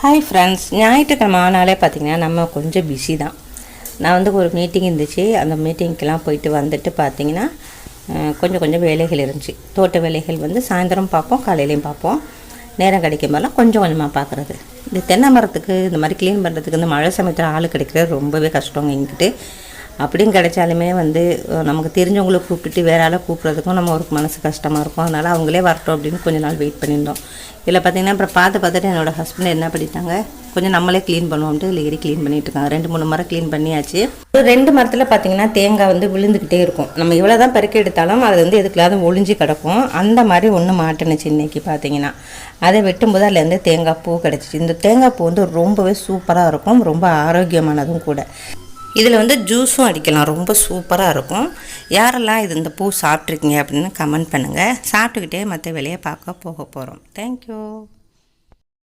Hi friends, ஞாயிற்றுக்கிழமை ஆனாலே பார்த்திங்கன்னா நம்ம கொஞ்சம் பிஸி தான். நான் வந்து ஒரு மீட்டிங் இருந்துச்சு. அந்த மீட்டிங்க்கெலாம் போயிட்டு வந்துட்டு பார்த்திங்கன்னா கொஞ்சம் வேலைகள் இருந்துச்சு. தோட்ட வேலைகள் வந்து சாயந்தரம் பார்ப்போம், காலையிலையும் பார்ப்போம். நேரம் கிடைக்கும் போதெல்லாம் கொஞ்சம் கொஞ்சமாக பார்க்குறது. இந்த தென்னை மரத்துக்கு இந்த மாதிரி க்ளீன் பண்ணுறதுக்கு இந்த மழை சமயத்தில் ஆள் கிடைக்கிறது ரொம்பவே கஷ்டங்க எங்கிட்டு. அப்படியும் கிடைச்சாலுமே வந்து நமக்கு தெரிஞ்சவங்களை கூப்பிட்டுட்டு வேறு ஆளை கூப்பிட்றதுக்கும் நம்ம ஒரு மனசு கஷ்டமாக இருக்கும். அதனால் அவங்களே வரட்டும் அப்படின்னு கொஞ்ச நாள் வெயிட் பண்ணியிருந்தோம். இதில் பார்த்திங்கன்னா அப்புறம் பார்த்துட்டு என்னோடய ஹஸ்பண்ட் என்ன பண்ணிட்டாங்க, கொஞ்சம் நம்மளே க்ளீன் பண்ணுவோம்ட்டு இல்லை ஏறி க்ளீன் பண்ணிகிட்டு இருக்காங்க. 2-3 மரம் க்ளீன் பண்ணியாச்சு. 2 மரத்தில் பார்த்திங்கன்னா தேங்காய் வந்து விழுந்துக்கிட்டே இருக்கும். நம்ம எவ்வளோ தான் பெருக்கி எடுத்தாலும் அது வந்து எதுக்குலாவது ஒளிஞ்சு கிடக்கும். அந்த மாதிரி ஒன்று மாட்டினுச்சு இன்றைக்கி பார்த்திங்கன்னா. அதை வெட்டும்போது அதுலேருந்து தேங்காய் பூ கிடச்சிச்சு. இந்த தேங்காய் பூ வந்து ரொம்பவே சூப்பராக இருக்கும், ரொம்ப ஆரோக்கியமானதும் கூட. இதில் வந்து ஜூஸும் அடிக்கலாம், ரொம்ப சூப்பராக இருக்கும். யாரெல்லாம் இந்த பூ சாப்பிட்ருக்கீங்க அப்படின்னு கமெண்ட் பண்ணுங்கள். சாப்பிட்டுக்கிட்டே மற்ற வேலையை பார்க்க போக போகிறோம். தேங்க்யூ.